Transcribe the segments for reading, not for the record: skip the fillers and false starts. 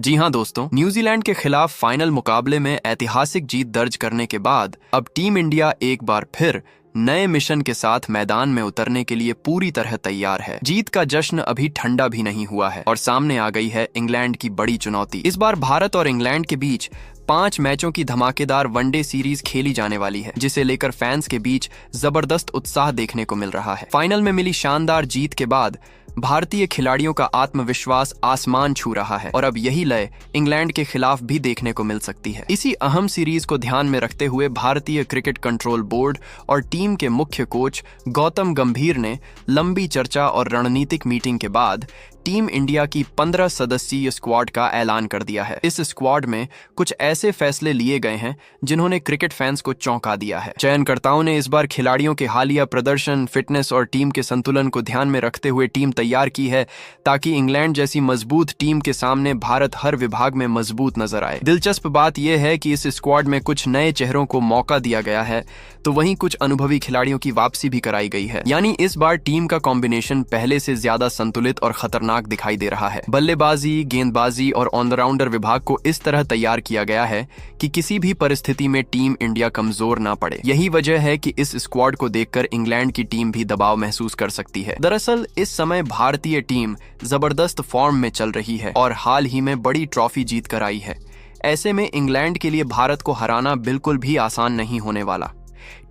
जी हाँ दोस्तों, न्यूजीलैंड के खिलाफ फाइनल मुकाबले में ऐतिहासिक जीत दर्ज करने के बाद अब टीम इंडिया एक बार फिर नए मिशन के साथ मैदान में उतरने के लिए पूरी तरह तैयार है। जीत का जश्न अभी ठंडा भी नहीं हुआ है और सामने आ गई है इंग्लैंड की बड़ी चुनौती। इस बार भारत और इंग्लैंड के बीच 5 मैचों की धमाकेदार वनडे सीरीज खेली जाने वाली है, जिसे लेकर फैंस के बीच जबरदस्त उत्साह देखने को मिल रहा है। फाइनल में मिली शानदार जीत के बाद भारतीय खिलाड़ियों का आत्मविश्वास आसमान छू रहा है और अब यही लय इंग्लैंड के खिलाफ भी देखने को मिल सकती है। इसी अहम सीरीज को ध्यान में रखते हुए भारतीय क्रिकेट कंट्रोल बोर्ड और टीम के मुख्य कोच गौतम गंभीर ने लंबी चर्चा और रणनीतिक मीटिंग के बाद टीम इंडिया की 15 सदस्यीय स्क्वाड का ऐलान कर दिया है। इस स्क्वाड में कुछ ऐसे फैसले लिए गए हैं जिन्होंने क्रिकेट फैंस को चौंका दिया है। चयनकर्ताओं ने इस बार खिलाड़ियों के हालिया प्रदर्शन, फिटनेस और टीम के संतुलन को ध्यान में रखते हुए टीम तैयार की है, ताकि इंग्लैंड जैसी मजबूत टीम के सामने भारत हर विभाग में मजबूत नजर आए। दिलचस्प बात यह है कि इस स्क्वाड में कुछ नए चेहरों को मौका दिया गया है, तो वहीं कुछ अनुभवी खिलाड़ियों की वापसी भी कराई गई है। यानी इस बार टीम का कॉम्बिनेशन पहले से ज्यादा संतुलित और खतरनाक दिखाई दे रहा है। बल्लेबाजी, गेंदबाजी और ऑलराउंडर विभाग को इस तरह तैयार किया गया है कि किसी भी परिस्थिति में टीम इंडिया कमजोर ना पड़े। यही वजह है कि इस स्क्वाड को देखकर इंग्लैंड की टीम भी दबाव महसूस कर सकती है। दरअसल इस समय भारतीय टीम जबरदस्त फॉर्म में चल रही है और हाल ही में बड़ी ट्रॉफी जीत कर आई है। ऐसे में इंग्लैंड के लिए भारत को हराना बिल्कुल भी आसान नहीं होने वाला।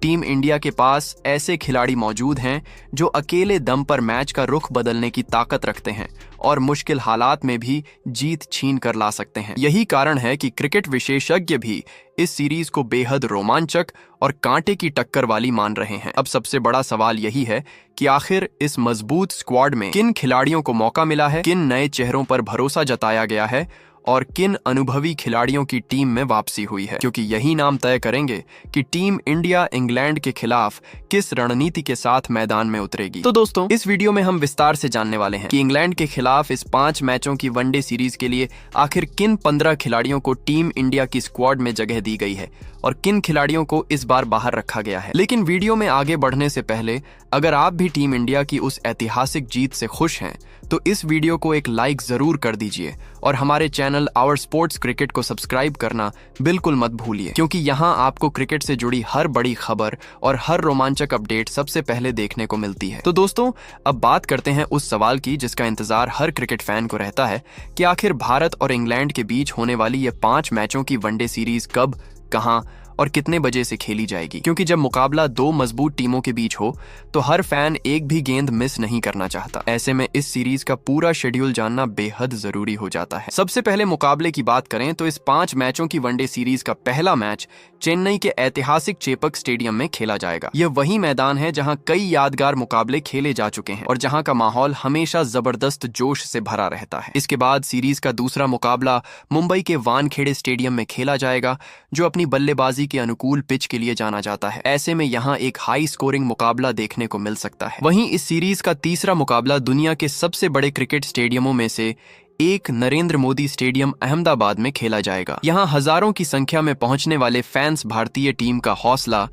टीम इंडिया के पास ऐसे खिलाड़ी मौजूद हैं जो अकेले दम पर मैच का रुख बदलने की ताकत रखते हैं और मुश्किल हालात में भी जीत छीन कर ला सकते हैं। यही कारण है कि क्रिकेट विशेषज्ञ भी इस सीरीज को बेहद रोमांचक और कांटे की टक्कर वाली मान रहे हैं। अब सबसे बड़ा सवाल यही है कि आखिर इस मजबूत स्क्वाड में किन खिलाड़ियों को मौका मिला है, किन नए चेहरों पर भरोसा जताया गया है और किन अनुभवी खिलाड़ियों की टीम में वापसी हुई है, क्योंकि यही नाम तय करेंगे कि टीम इंडिया इंग्लैंड के खिलाफ किस रणनीति के साथ मैदान में उतरेगी। तो दोस्तों, इस वीडियो में हम विस्तार से जानने वाले हैं कि इंग्लैंड के खिलाफ इस 5 मैचों की वनडे सीरीज के लिए आखिर किन 15 खिलाड़ियों को टीम इंडिया की स्क्वाड में जगह दी गई है और किन खिलाड़ियों को इस बार बाहर रखा गया है। लेकिन वीडियो में आगे बढ़ने से पहले अगर आप भी टीम इंडिया की उस ऐतिहासिक जीत से खुश हैं तो इस वीडियो को एक लाइक जरूर कर दीजिए और हमारे चैनल आवर स्पोर्ट्स क्रिकेट को सब्सक्राइब करना बिल्कुल मत भूलिए, क्योंकि यहाँ आपको क्रिकेट से जुड़ी हर बड़ी खबर और हर रोमांचक अपडेट सबसे पहले देखने को मिलती है। तो दोस्तों, अब बात करते हैं उस सवाल की जिसका इंतजार हर क्रिकेट फैन को रहता है कि आखिर भारत और इंग्लैंड के बीच होने वाली ये 5 मैचों की वनडे सीरीज कब, कहां और कितने बजे से खेली जाएगी। क्योंकि जब मुकाबला 2 मजबूत टीमों के बीच हो तो हर फैन एक भी गेंद मिस नहीं करना चाहता। ऐसे में इस सीरीज का पूरा शेड्यूल जानना बेहद जरूरी हो जाता है। सबसे पहले मुकाबले की बात करें तो इस 5 मैचों की वनडे सीरीज का पहला मैच चेन्नई के ऐतिहासिक चेपक स्टेडियम में खेला जाएगा। यह वही मैदान है जहां कई यादगार मुकाबले खेले जा चुके हैं और जहां का माहौल हमेशा जबरदस्त जोश से भरा रहता है। इसके बाद सीरीज का दूसरा मुकाबला मुंबई के वानखेड़े स्टेडियम में खेला जाएगा, जो अपनी बल्लेबाजी के अनुकूल पिच के लिए जाना जाता है। ऐसे में यहाँ एक हाई स्कोरिंग मुकाबला देखने को मिल सकता है। वहीं इस सीरीज का तीसरा मुकाबला दुनिया के सबसे बड़े क्रिकेट स्टेडियमों में से एक नरेंद्र मोदी स्टेडियम अहमदाबाद में खेला जाएगा। यहाँ हजारों की संख्या में पहुंचने वाले फैंस भारतीय टीम का हौसला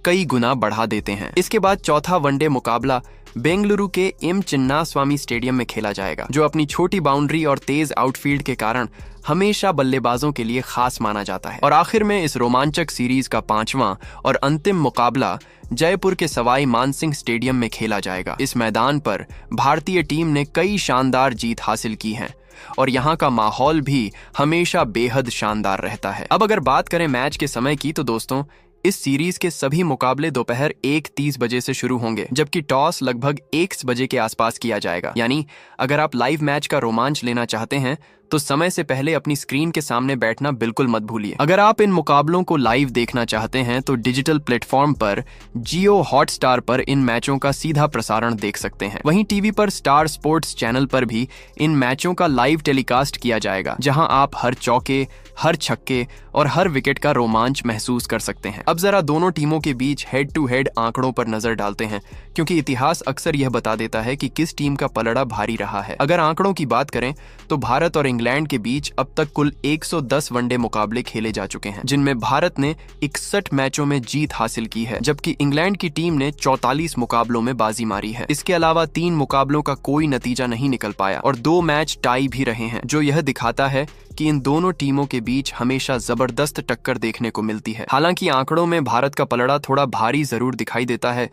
कई गुना बढ़ा देते हैं। इसके बाद चौथा वनडे मुकाबला बेंगलुरु के एम चिन्नास्वामी स्टेडियम में खेला जाएगा, जो अपनी छोटी बाउंड्री और तेज आउटफील्ड के कारण हमेशा बल्लेबाजों के लिए खास माना जाता है। और आखिर में इस रोमांचक सीरीज का 5वां और अंतिम मुकाबला जयपुर के सवाई मानसिंह स्टेडियम में खेला जाएगा। इस मैदान पर भारतीय टीम ने कई शानदार जीत हासिल की है और यहाँ का माहौल भी हमेशा बेहद शानदार रहता है। अब अगर बात करें मैच के समय की तो दोस्तों, इस सीरीज के सभी मुकाबले दोपहर 1:30 बजे से शुरू होंगे, जबकि टॉस लगभग 1 बजे के आसपास किया जाएगा। यानी अगर आप लाइव मैच का रोमांच लेना चाहते हैं तो समय से पहले अपनी स्क्रीन के सामने बैठना बिल्कुल मत भूलिए। अगर आप इन मुकाबलों को लाइव देखना चाहते हैं तो डिजिटल प्लेटफॉर्म पर जियो हॉटस्टार पर इन मैचों का सीधा प्रसारण देख सकते हैं। वहीं टीवी पर स्टार स्पोर्ट्स चैनल पर भी इन मैचों का लाइव टेलीकास्ट किया जाएगा, जहां आप हर चौके, हर छक्के और हर विकेट का रोमांच महसूस कर सकते हैं। अब जरा दोनों टीमों के बीच हेड टू हेड आंकड़ों पर नजर डालते हैं, क्योंकि इतिहास अक्सर यह बता देता है कि किस टीम का पलड़ा भारी रहा है। अगर आंकड़ों की बात करें तो भारत और इंग्लैंड के बीच अब तक कुल 110 वनडे मुकाबले खेले जा चुके हैं, जिनमें भारत ने 61 मैचों में जीत हासिल की है, जबकि इंग्लैंड की टीम ने 44 मुकाबलों में बाजी मारी है। इसके अलावा 3 मुकाबलों का कोई नतीजा नहीं निकल पाया और 2 मैच टाई भी रहे हैं, जो यह दिखाता है कि इन दोनों टीमों के बीच हमेशा जबरदस्त टक्कर देखने को मिलती है। हालांकि आंकड़ों में भारत का पलड़ा थोड़ा भारी जरूर दिखाई देता है,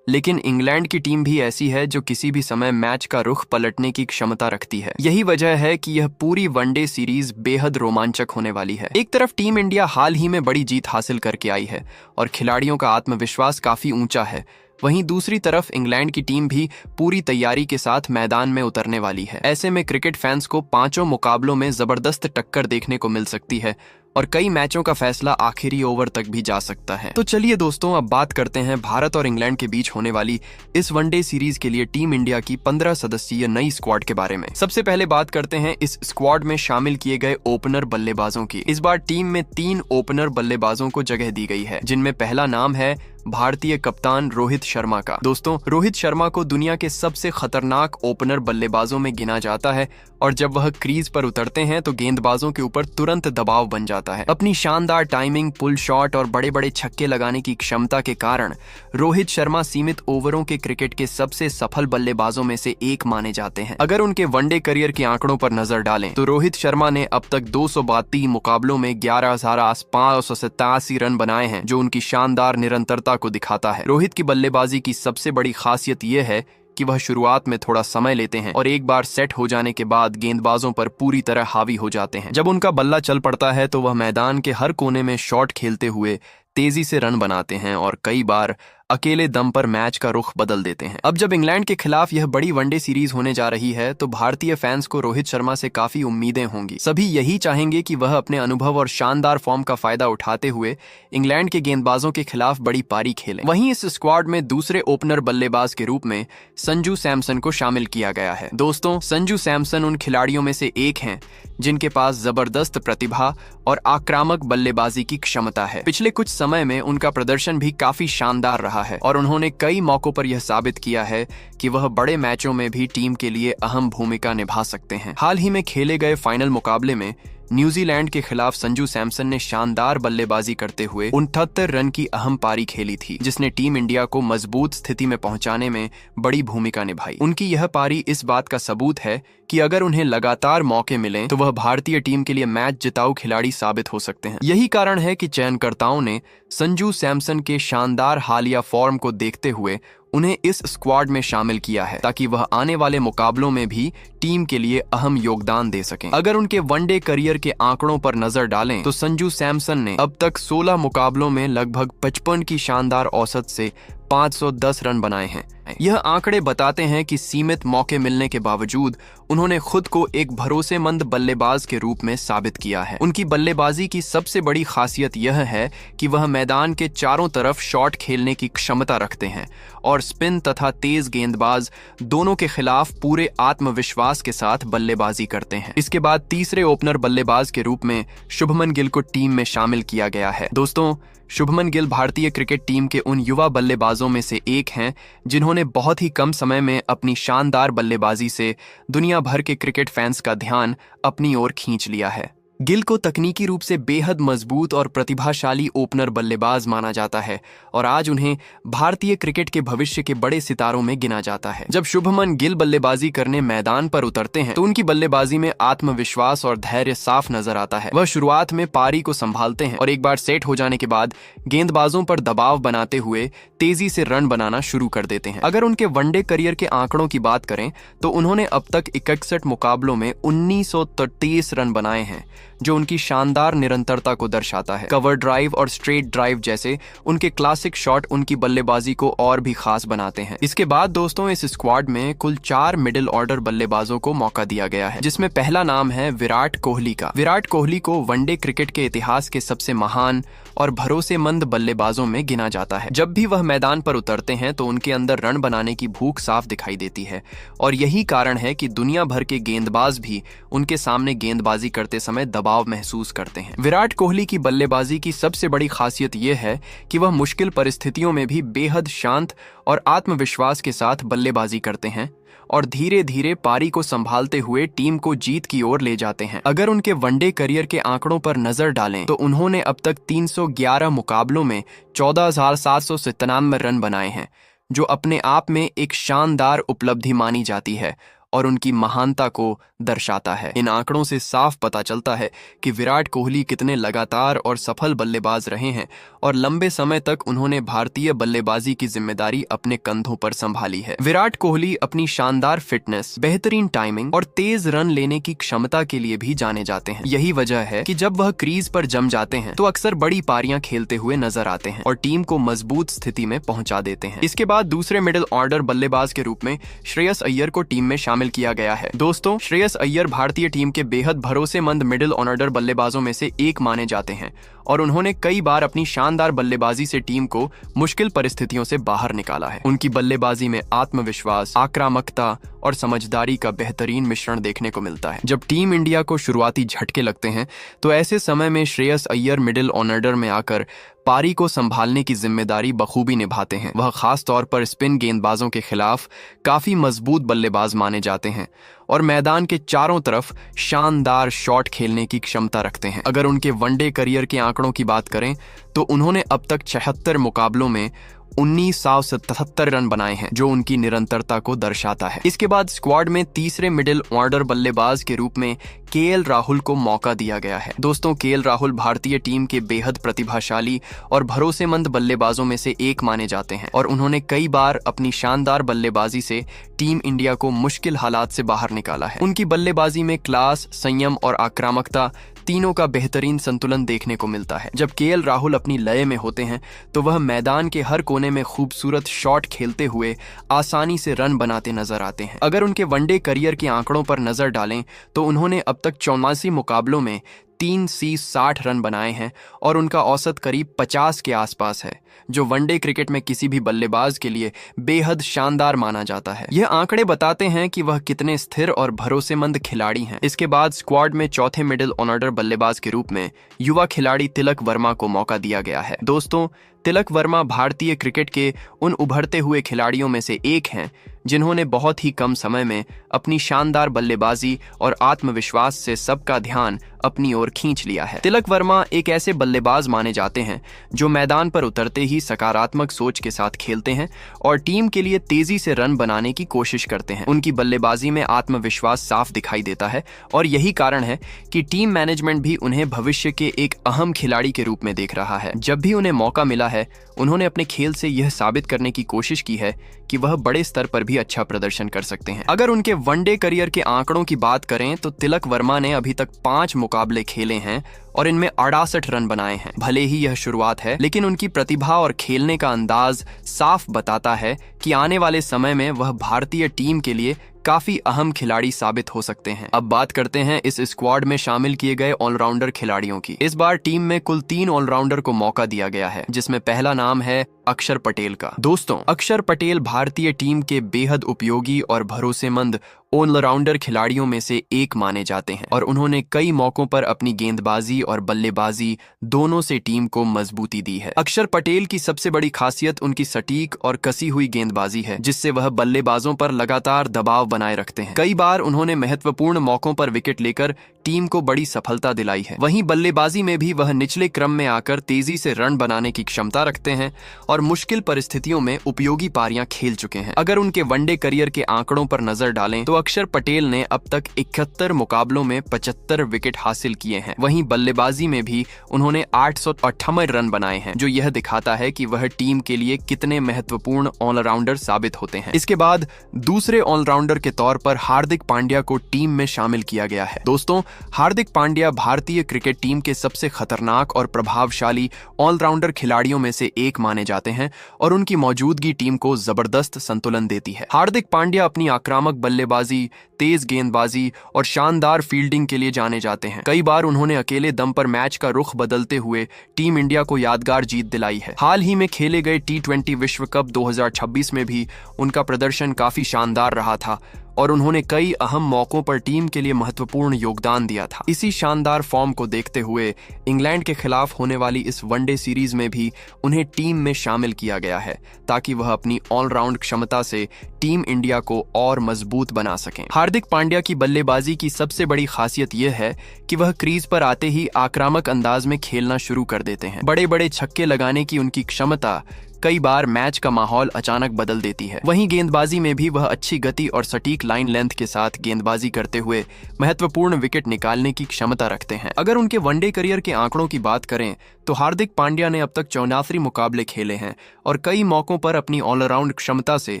लेकिन इंग्लैंड की टीम भी ऐसी है जो किसी भी समय मैच का रुख पलटने की क्षमता रखती है। यही वजह है कि यह पूरी वनडे सीरीज बेहद रोमांचक होने वाली है। एक तरफ टीम इंडिया हाल ही में बड़ी जीत हासिल करके आई है और खिलाड़ियों का आत्मविश्वास काफी ऊंचा है, वहीं दूसरी तरफ इंग्लैंड की टीम भी पूरी तैयारी के साथ मैदान में उतरने वाली है। ऐसे में क्रिकेट फैंस को 5 मुकाबलों में जबरदस्त टक्कर देखने को मिल सकती है और कई मैचों का फैसला आखिरी ओवर तक भी जा सकता है। तो चलिए दोस्तों, अब बात करते हैं भारत और इंग्लैंड के बीच होने वाली इस वनडे सीरीज के लिए टीम इंडिया की 15 सदस्यीय नई स्क्वाड के बारे में। सबसे पहले बात करते हैं इस स्क्वाड में शामिल किए गए ओपनर बल्लेबाजों की। इस बार टीम में 3 ओपनर बल्लेबाजों को जगह दी गई है, जिनमें पहला नाम है भारतीय कप्तान रोहित शर्मा का। दोस्तों, रोहित शर्मा को दुनिया के सबसे खतरनाक ओपनर बल्लेबाजों में गिना जाता है और जब वह क्रीज पर उतरते हैं तो गेंदबाजों के ऊपर तुरंत दबाव बन जाता है। अपनी शानदार टाइमिंग, पुल शॉट और बड़े बड़े छक्के लगाने की क्षमता के कारण रोहित शर्मा सीमित ओवरों के क्रिकेट के सबसे सफल बल्लेबाजों में से एक माने जाते हैं। अगर उनके वनडे करियर के आंकड़ों पर नजर डालें तो रोहित शर्मा ने अब तक 232 मुकाबलों में 11,587 रन बनाए हैं, जो उनकी शानदार निरंतरता को दिखाता है। रोहित की बल्लेबाजी की सबसे बड़ी खासियत यह है कि वह शुरुआत में थोड़ा समय लेते हैं और एक बार सेट हो जाने के बाद गेंदबाजों पर पूरी तरह हावी हो जाते हैं। जब उनका बल्ला चल पड़ता है तो वह मैदान के हर कोने में शॉट खेलते हुए तेजी से रन बनाते हैं और कई बार अकेले दम पर मैच का रुख बदल देते हैं। अब जब इंग्लैंड के खिलाफ यह बड़ी वनडे सीरीज होने जा रही है तो भारतीय फैंस को रोहित शर्मा से काफी उम्मीदें होंगी। सभी यही चाहेंगे कि वह अपने अनुभव और शानदार फॉर्म का फायदा उठाते हुए इंग्लैंड के गेंदबाजों के खिलाफ बड़ी पारी खेलें। वहीं इस स्क्वाड में दूसरे ओपनर बल्लेबाज के रूप में संजू सैमसन को शामिल किया गया है। दोस्तों, संजू सैमसन उन खिलाड़ियों में से एक हैं जिनके पास जबरदस्त प्रतिभा और आक्रामक बल्लेबाजी की क्षमता है। पिछले कुछ समय में उनका प्रदर्शन भी काफी शानदार रहा है और उन्होंने कई मौकों पर यह साबित किया है कि वह बड़े मैचों में भी टीम के लिए अहम भूमिका निभा सकते हैं। हाल ही में खेले गए फाइनल मुकाबले में न्यूजीलैंड के खिलाफ संजू सैमसन ने शानदार बल्लेबाजी करते हुए 69 रन की अहम पारी खेली थी, जिसने टीम इंडिया को मजबूत स्थिति में पहुंचाने में बड़ी भूमिका निभाई। उनकी यह पारी इस बात का सबूत है कि अगर उन्हें लगातार मौके मिलें तो वह भारतीय टीम के लिए मैच जिताऊ खिलाड़ी साबित हो सकते हैं। यही कारण है कि चयनकर्ताओं ने संजू सैमसन के शानदार हालिया फॉर्म को देखते हुए उन्हें इस स्क्वाड में शामिल किया है ताकि वह आने वाले मुकाबलों में भी टीम के लिए अहम योगदान दे सकें। अगर उनके वनडे करियर के आंकड़ों पर नजर डालें तो संजू सैमसन ने अब तक 16 मुकाबलों में लगभग 55 की शानदार औसत से 510 रन बनाए हैं। यह आंकड़े बताते हैं कि सीमित मौके मिलने के बावजूद उन्होंने खुद को एक भरोसेमंद बल्लेबाज के रूप में साबित किया है। उनकी बल्लेबाजी की सबसे बड़ी खासियत यह है कि वह मैदान के चारों तरफ शॉट खेलने की क्षमता रखते हैं और स्पिन तथा तेज गेंदबाज दोनों के खिलाफ पूरे आत्मविश्वास के साथ बल्लेबाजी करते हैं। इसके बाद तीसरे ओपनर बल्लेबाज के रूप में शुभमन गिल को टीम में शामिल किया गया है। दोस्तों, शुभमन गिल भारतीय क्रिकेट टीम के उन युवा बल्लेबाजों में से एक हैं जिन्होंने बहुत ही कम समय में अपनी शानदार बल्लेबाजी से दुनिया भर के क्रिकेट फैंस का ध्यान अपनी ओर खींच लिया है। गिल को तकनीकी रूप से बेहद मजबूत और प्रतिभाशाली ओपनर बल्लेबाज माना जाता है और आज उन्हें भारतीय क्रिकेट के भविष्य के बड़े सितारों में गिना जाता है। जब शुभमन गिल बल्लेबाजी करने मैदान पर उतरते हैं तो उनकी बल्लेबाजी में आत्मविश्वास और धैर्य साफ नजर आता है। वह शुरुआत में पारी को संभालते हैं और एक बार सेट हो जाने के बाद गेंदबाजों पर दबाव बनाते हुए तेजी से रन बनाना शुरू कर देते हैं। अगर उनके वनडे करियर के आंकड़ों की बात करें तो उन्होंने अब तक 61 मुकाबलों में 1933 रन बनाए हैं, जो उनकी शानदार निरंतरता को दर्शाता है। कवर ड्राइव और स्ट्रेट ड्राइव जैसे उनके क्लासिक शॉट उनकी बल्लेबाजी को और भी खास बनाते हैं। इसके बाद दोस्तों, इस स्क्वाड में कुल 4 मिडिल ऑर्डर बल्लेबाजों को मौका दिया गया है, जिसमें पहला नाम है विराट कोहली का। विराट कोहली को वनडे क्रिकेट के इतिहास के सबसे महान और भरोसेमंद बल्लेबाजों में गिना जाता है। जब भी वह मैदान पर उतरते हैं तो उनके अंदर रन बनाने की भूख साफ दिखाई देती है और यही कारण है कि दुनिया भर के गेंदबाज भी उनके सामने गेंदबाजी करते समय दबाव महसूस करते हैं। विराट कोहली की बल्लेबाजी की सबसे बड़ी खासियत यह है कि वह मुश्किल परिस्थितियों में भी बेहद शांत और आत्मविश्वास के साथ बल्लेबाजी करते हैं और धीरे धीरे पारी को संभालते हुए टीम को जीत की ओर ले जाते हैं। अगर उनके वनडे करियर के आंकड़ों पर नजर डालें तो उन्होंने अब तक 311 मुकाबलों में 14,797 रन बनाए हैं, जो अपने आप में एक शानदार उपलब्धि मानी जाती है और उनकी महानता को दर्शाता है। इन आंकड़ों से साफ पता चलता है कि विराट कोहली कितने लगातार और सफल बल्लेबाज रहे हैं और लंबे समय तक उन्होंने भारतीय बल्लेबाजी की जिम्मेदारी अपने कंधों पर संभाली है। विराट कोहली अपनी शानदार फिटनेस, बेहतरीन टाइमिंग और तेज रन लेने की क्षमता के लिए भी जाने जाते हैं। यही वजह है कि जब वह क्रीज पर जम जाते हैं तो अक्सर बड़ी पारियां खेलते हुए नजर आते हैं और टीम को मजबूत स्थिति में पहुंचा देते हैं। इसके बाद दूसरे मिडिल ऑर्डर बल्लेबाज के रूप में श्रेयस अय्यर को टीम में शामिल किया गया है। दोस्तों, श्रेयस अय्यर भारतीय टीम के बेहद भरोसेमंद मिडिल ऑर्डर बल्लेबाजों में से एक माने जाते हैं और उन्होंने कई बार अपनी शानदार बल्लेबाजी से टीम को मुश्किल परिस्थितियों से बाहर निकाला है। उनकी बल्लेबाजी में आत्मविश्वास, आक्रामकता और समझदारी का बेहतरीन मिश्रण देखने को मिलता है। जब टीम इंडिया को शुरुआती झटके लगते हैं तो ऐसे समय में श्रेयस अय्यर मिडिल ऑर्डर में आकर पारी को संभालने की जिम्मेदारी बखूबी निभाते हैं। वह खास तौर पर स्पिन गेंदबाजों के खिलाफ काफी मजबूत बल्लेबाज माने जाते हैं और मैदान के चारों तरफ शानदार शॉट खेलने की क्षमता रखते हैं। अगर उनके वनडे करियर के आंकड़ों की बात करें तो उन्होंने अब तक 76 मुकाबलों में 1977 रन बनाए हैं, जो उनकी निरंतरता को दर्शाता है। इसके बाद स्क्वाड में तीसरे मिडिल ऑर्डर बल्लेबाज के रूप में केएल राहुल को मौका दिया गया है। दोस्तों, केएल राहुल भारतीय टीम के बेहद प्रतिभाशाली और भरोसेमंद बल्लेबाजों में से एक माने जाते हैं और उन्होंने कई बार अपनी शानदार बल्लेबाजी से टीम इंडिया को मुश्किल हालात से बाहर निकाला है। उनकी बल्लेबाजी में क्लास, संयम और आक्रामकता तीनों का बेहतरीन संतुलन देखने को मिलता है। जब केएल राहुल अपनी लय में होते हैं तो वह मैदान के हर कोने में खूबसूरत शॉट खेलते हुए आसानी से रन बनाते नजर आते हैं। अगर उनके वनडे करियर के आंकड़ों पर नजर डालें तो उन्होंने अब तक 84 मुकाबलों में 360 रन बनाए हैं और उनका औसत करीब 50 के आसपास है, जो वनडे क्रिकेट में किसी भी बल्लेबाज के लिए बेहद शानदार माना जाता है। यह आंकड़े बताते हैं कि वह कितने स्थिर और भरोसेमंद खिलाड़ी हैं। इसके बाद स्क्वाड में चौथे मिडिल ऑर्डर बल्लेबाज के रूप में युवा खिलाड़ी तिलक वर्मा को मौका दिया गया है। दोस्तों, तिलक वर्मा भारतीय क्रिकेट के उन उभरते हुए खिलाड़ियों में से एक हैं जिन्होंने बहुत ही कम समय में अपनी शानदार बल्लेबाजी और आत्मविश्वास से सबका ध्यान अपनी ओर खींच लिया है। तिलक वर्मा एक ऐसे बल्लेबाज माने जाते हैं जो मैदान पर उतरते ही सकारात्मक सोच के साथ खेलते हैं और टीम के लिए तेजी से रन बनाने की कोशिश करते हैं। उनकी बल्लेबाजी में आत्मविश्वास साफ दिखाई देता है और यही कारण है कि टीम मैनेजमेंट भी उन्हें भविष्य के एक अहम खिलाड़ी के रूप में देख रहा है। जब भी उन्हें मौका मिला है, उन्होंने अपने खेल से यह साबित करने की कोशिश की है कि वह बड़े स्तर पर भी अच्छा प्रदर्शन कर सकते हैं। अगर उनके वनडे करियर के आंकड़ों की बात करें तो तिलक वर्मा ने अभी तक 5 मुकाबले खेले हैं और इनमें 68 रन बनाए हैं। भले ही यह शुरुआत है, लेकिन उनकी प्रतिभा और खेलने का अंदाज साफ बताता है कि आने वाले समय में वह भारतीय टीम के लिए काफी अहम खिलाड़ी साबित हो सकते हैं। अब बात करते हैं इस स्क्वाड में शामिल किए गए ऑलराउंडर खिलाड़ियों की। इस बार टीम में कुल 3 ऑलराउंडर को मौका दिया गया है, जिसमें पहला नाम है अक्षर पटेल का। दोस्तों, अक्षर पटेल भारतीय टीम के बेहद उपयोगी और भरोसेमंद ऑलराउंडर खिलाड़ियों में से एक माने जाते हैं और उन्होंने कई मौकों पर अपनी गेंदबाजी और बल्लेबाजी दोनों से टीम को मजबूती दी है। अक्षर पटेल की सबसे बड़ी खासियत उनकी सटीक और कसी हुई गेंदबाजी है, जिससे वह बल्लेबाजों पर लगातार दबाव बनाए रखते हैं। कई बार उन्होंने महत्वपूर्ण मौकों पर विकेट लेकर टीम को बड़ी सफलता दिलाई है। वहीं बल्लेबाजी में भी वह निचले क्रम में आकर तेजी से रन बनाने की क्षमता रखते हैं और मुश्किल परिस्थितियों में उपयोगी पारियां खेल चुके हैं। अगर उनके वनडे करियर के आंकड़ों पर नजर डालें तो अक्षर पटेल ने अब तक 71 मुकाबलों में 75 विकेट हासिल किए हैं। वहीं बल्लेबाजी में भी उन्होंने 858 रन बनाए हैं, जो यह दिखाता है कि वह टीम के लिए कितने महत्वपूर्ण ऑलराउंडर साबित होते हैं। इसके बाद दूसरे ऑलराउंडर के तौर पर हार्दिक पांड्या को टीम में शामिल किया गया है। दोस्तों, हार्दिक पांड्या भारतीय क्रिकेट टीम के सबसे खतरनाक और प्रभावशाली ऑलराउंडर खिलाड़ियों में से एक माने जाते हैं और उनकी मौजूदगी टीम को जबरदस्त संतुलन देती है। हार्दिक पांड्या अपनी आक्रामक बल्लेबाजी, तेज गेंदबाजी और शानदार फील्डिंग के लिए जाने जाते हैं। कई बार उन्होंने अकेले दम पर मैच का रुख बदलते हुए टीम इंडिया को यादगार जीत दिलाई है। हाल ही में खेले गए T20 विश्व कप 2026 में भी उनका प्रदर्शन काफी शानदार रहा था। और उन्होंने कई अहम मौकों पर टीम के लिए महत्वपूर्ण योगदान दिया था। इसी शानदार फॉर्म को देखते हुए इंग्लैंड के खिलाफ होने वाली इस वनडे सीरीज में भी उन्हें टीम में शामिल किया गया है, ताकि वह अपनी ऑलराउंड क्षमता से टीम इंडिया को और मजबूत बना सकें। हार्दिक पांड्या की बल्लेबाजी की सबसे बड़ी खासियत यह है कि वह क्रीज पर आते ही आक्रामक अंदाज में खेलना शुरू कर देते हैं। बड़े बड़े छक्के लगाने की उनकी क्षमता कई बार मैच का माहौल अचानक बदल देती है। वहीं गेंदबाजी में भी वह अच्छी गति और सटीक लाइन लेंथ के साथ गेंदबाजी करते हुए महत्वपूर्ण विकेट निकालने की क्षमता रखते हैं। अगर उनके वनडे करियर के आंकड़ों की बात करें तो हार्दिक पांड्या ने अब तक 74 मुकाबले खेले हैं और कई मौकों पर अपनी ऑलराउंड क्षमता से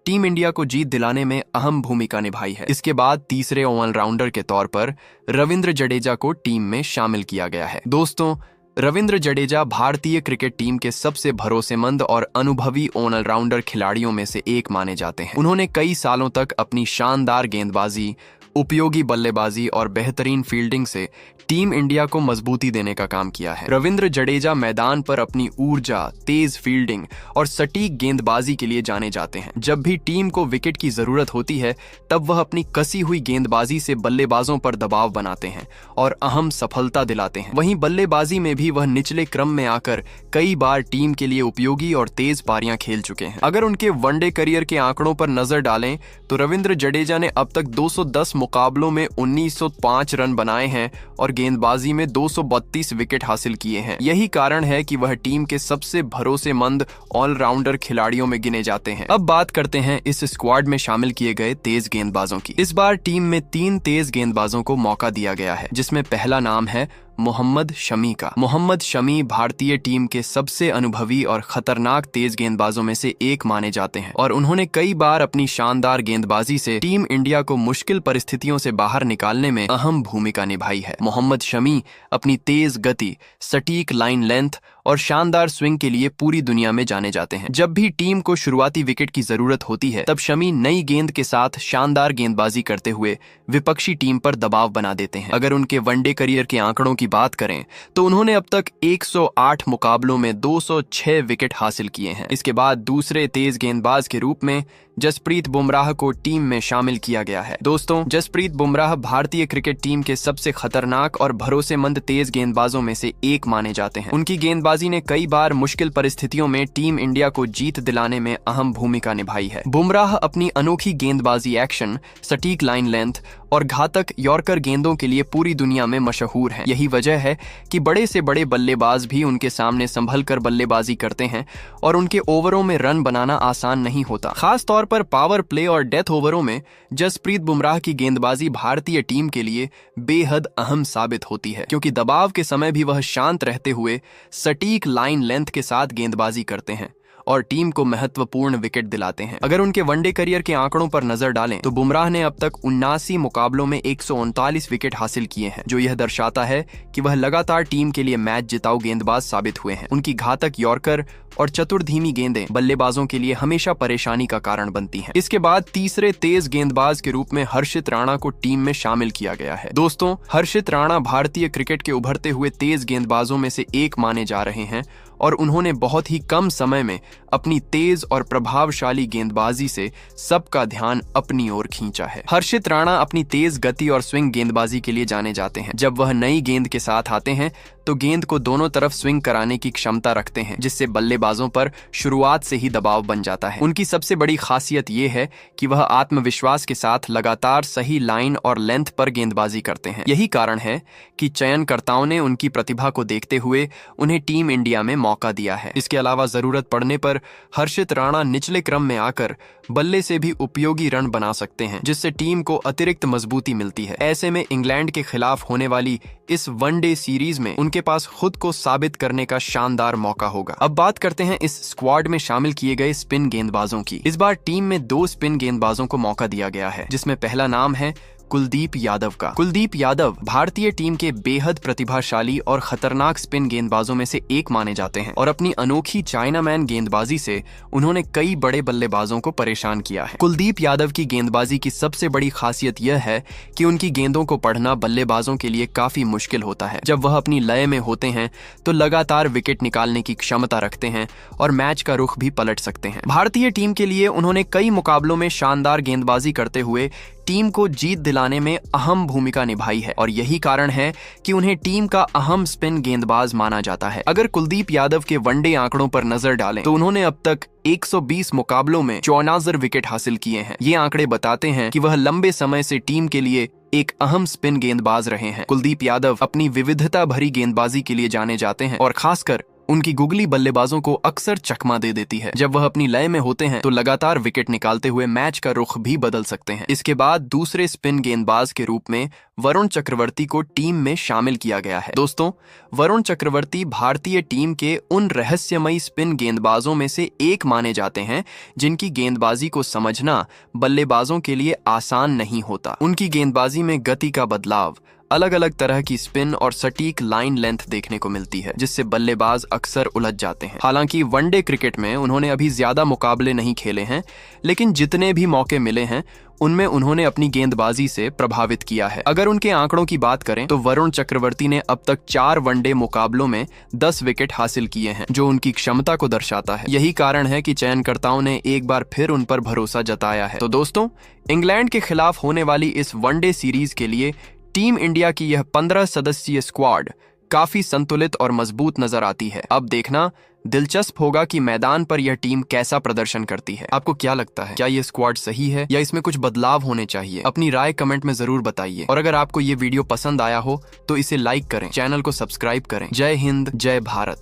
टीम इंडिया को जीत दिलाने में अहम भूमिका निभाई है। इसके बाद तीसरे ऑलराउंडर के तौर पर रविंद्र जडेजा को टीम में शामिल किया गया है। दोस्तों, रविंद्र जडेजा भारतीय क्रिकेट टीम के सबसे भरोसेमंद और अनुभवी ऑलराउंडर खिलाड़ियों में से एक माने जाते हैं। उन्होंने कई सालों तक अपनी शानदार गेंदबाजी, उपयोगी बल्लेबाजी और बेहतरीन फील्डिंग से टीम इंडिया को मजबूती देने का काम किया है। रविंद्र जडेजा मैदान पर अपनी ऊर्जा, तेज फील्डिंग और सटीक गेंदबाजी के लिए जाने जाते हैं। जब भी टीम को विकेट की जरूरत होती है, तब वह अपनी कसी हुई गेंदबाजी से बल्लेबाजों पर दबाव बनाते हैं और अहम सफलता दिलाते हैं। वहीं बल्लेबाजी में भी वह निचले क्रम में आकर कई बार टीम के लिए उपयोगी और तेज पारियां खेल चुके हैं। अगर उनके वनडे करियर के आंकड़ों पर नजर डालें तो रविंद्र जडेजा ने अब तक 210 मुकाबलों में 1905 रन बनाए हैं और गेंदबाजी में 232 विकेट हासिल किए हैं। यही कारण है कि वह टीम के सबसे भरोसेमंद ऑलराउंडर खिलाड़ियों में गिने जाते हैं। अब बात करते हैं इस स्क्वाड में शामिल किए गए तेज गेंदबाजों की। इस बार टीम में 3 तेज गेंदबाजों को मौका दिया गया है, जिसमें पहला नाम है मोहम्मद शमी का। मोहम्मद शमी भारतीय टीम के सबसे अनुभवी और खतरनाक तेज गेंदबाजों में से एक माने जाते हैं और उन्होंने कई बार अपनी शानदार गेंदबाजी से टीम इंडिया को मुश्किल परिस्थितियों से बाहर निकालने में अहम भूमिका निभाई है। मोहम्मद शमी अपनी तेज गति, सटीक लाइन लेंथ और शानदार स्विंग के लिए पूरी दुनिया में जाने जाते हैं। जब भी टीम को शुरुआती विकेट की जरूरत होती है, तब शमी नई गेंद के साथ शानदार गेंदबाजी करते हुए विपक्षी टीम पर दबाव बना देते हैं। अगर उनके वनडे करियर के आंकड़ों की बात करें तो उन्होंने अब तक 108 मुकाबलों में 206 विकेट हासिल किए हैं। इसके बाद दूसरे तेज गेंदबाज के रूप में जसप्रीत बुमराह को टीम में शामिल किया गया है। दोस्तों, जसप्रीत बुमराह भारतीय क्रिकेट टीम के सबसे खतरनाक और भरोसेमंद तेज गेंदबाजों में से एक माने जाते हैं। उनकी गेंदबाजी ने कई बार मुश्किल परिस्थितियों में टीम इंडिया को जीत दिलाने में अहम भूमिका निभाई है। बुमराह अपनी अनोखी गेंदबाजी एक्शन, सटीक लाइन लेंथ और घातक यॉर्कर गेंदों के लिए पूरी दुनिया में मशहूर हैं। यही वजह है कि बड़े से बड़े बल्लेबाज भी उनके सामने संभल कर बल्लेबाजी करते हैं और उनके ओवरों में रन बनाना आसान नहीं होता। खास तौर पर पावर प्ले और डेथ ओवरों में जसप्रीत बुमराह की गेंदबाजी भारतीय टीम के लिए बेहद अहम साबित होती है, क्योंकि दबाव के समय भी वह शांत रहते हुए सटीक लाइन लेंथ के साथ गेंदबाजी करते हैं और टीम को महत्वपूर्ण विकेट दिलाते हैं। अगर उनके वनडे करियर के आंकड़ों पर नजर डालें तो बुमराह ने अब तक 79 मुकाबलों में 139 विकेट हासिल किए हैं, जो यह दर्शाता है कि वह लगातार टीम के लिए मैच जिताऊ गेंदबाज साबित हुए हैं। उनकी घातक यॉर्कर और चतुर धीमी गेंदें बल्लेबाजों के लिए हमेशा परेशानी का कारण बनती हैं। इसके बाद तीसरे तेज गेंदबाज के रूप में हर्षित राणा को टीम में शामिल किया गया है। दोस्तों, हर्षित राणा भारतीय क्रिकेट के उभरते हुए तेज गेंदबाजों में से एक माने जा रहे हैं और उन्होंने बहुत ही कम समय में अपनी तेज और प्रभावशाली गेंदबाजी से सबका ध्यान अपनी ओर खींचा है। हर्षित राणा अपनी तेज गति और स्विंग गेंदबाजी के लिए जाने जाते हैं। जब वह नई गेंद के साथ आते हैं तो गेंद को दोनों तरफ स्विंग कराने की क्षमता रखते हैं, जिससे बल्लेबाजों पर शुरुआत से ही दबाव बन जाता है। उनकी सबसे बड़ी खासियत यह है कि वह आत्मविश्वास के साथ लगातार सही लाइन और लेंथ पर गेंदबाजी करते हैं। यही कारण है कि चयनकर्ताओं ने उनकी प्रतिभा को देखते हुए उन्हें टीम इंडिया में मौका दिया है। इसके अलावा जरूरत पड़ने पर हर्षित राणा निचले क्रम में आकर बल्ले से भी उपयोगी रन बना सकते हैं, जिससे टीम को अतिरिक्त मजबूती मिलती है। ऐसे में इंग्लैंड के खिलाफ होने वाली इस वनडे सीरीज में उनके पास खुद को साबित करने का शानदार मौका होगा। अब बात करते हैं इस स्क्वाड में शामिल किए गए स्पिन गेंदबाजों की। इस बार टीम में 2 स्पिन गेंदबाजों को मौका दिया गया है, जिसमें पहला नाम है कुलदीप यादव का। कुलदीप यादव भारतीय टीम के बेहद प्रतिभाशाली और खतरनाक स्पिन गेंदबाजों में से एक माने जाते हैं और अपनी अनोखी चाइनामैन गेंदबाजी से उन्होंने कई बड़े बल्लेबाजों को परेशान किया है। कुलदीप यादव की गेंदबाजी की सबसे बड़ी खासियत यह है कि उनकी गेंदों को पढ़ना बल्लेबाजों के लिए काफी मुश्किल होता है। जब वह अपनी लय में होते हैं तो लगातार विकेट निकालने की क्षमता रखते हैं और मैच का रुख भी पलट सकते हैं। भारतीय टीम के लिए उन्होंने कई मुकाबलों में शानदार गेंदबाजी करते हुए टीम को जीत दिलाने में अहम भूमिका निभाई है और यही कारण है कि उन्हें टीम का अहम स्पिन गेंदबाज माना जाता है। अगर कुलदीप यादव के वनडे आंकड़ों पर नजर डालें तो उन्होंने अब तक 120 मुकाबलों में 74 विकेट हासिल किए हैं। ये आंकड़े बताते हैं कि वह लंबे समय से टीम के लिए एक अहम स्पिन गेंदबाज रहे हैं। कुलदीप यादव अपनी विविधता भरी गेंदबाजी के लिए जाने जाते हैं और खासकर उनकी गुगली बल्लेबाजों को अक्सर चकमा दे देती है। जब वह अपनी लय में होते हैं तो लगातार विकेट निकालते हुए मैच का रुख भी बदल सकते हैं। इसके बाद दूसरे स्पिन गेंदबाज के रूप में वरुण चक्रवर्ती को टीम में शामिल किया गया है। दोस्तों, वरुण चक्रवर्ती भारतीय टीम के उन रहस्यमयी स्पिन गेंदबाजों में से एक माने जाते हैं जिनकी गेंदबाजी को समझना बल्लेबाजों के लिए आसान नहीं होता। उनकी गेंदबाजी में गति का बदलाव, अलग अलग तरह की स्पिन और सटीक लाइन लेंथ देखने को मिलती है, जिससे बल्लेबाज अक्सर उलझ जाते हैं। हालांकि वनडे क्रिकेट में उन्होंने अभी ज्यादा मुकाबले नहीं खेले हैं, लेकिन जितने भी मौके मिले हैं उनमें उन्होंने अपनी गेंदबाजी से प्रभावित किया है। अगर उनके आंकड़ों की बात करें तो वरुण चक्रवर्ती ने अब तक 4 वनडे मुकाबलों में 10 विकेट हासिल किए हैं, जो उनकी क्षमता को दर्शाता है। यही कारण है कि चयनकर्ताओं ने एक बार फिर उन पर भरोसा जताया है। तो दोस्तों, इंग्लैंड के खिलाफ होने वाली इस वनडे सीरीज के लिए टीम इंडिया की यह 15 सदस्यीय स्क्वाड काफी संतुलित और मजबूत नजर आती है। अब देखना दिलचस्प होगा कि मैदान पर यह टीम कैसा प्रदर्शन करती है। आपको क्या लगता है, क्या यह स्क्वाड सही है या इसमें कुछ बदलाव होने चाहिए? अपनी राय कमेंट में जरूर बताइए। और अगर आपको ये वीडियो पसंद आया हो तो इसे लाइक करें, चैनल को सब्सक्राइब करें। जय हिंद, जय भारत।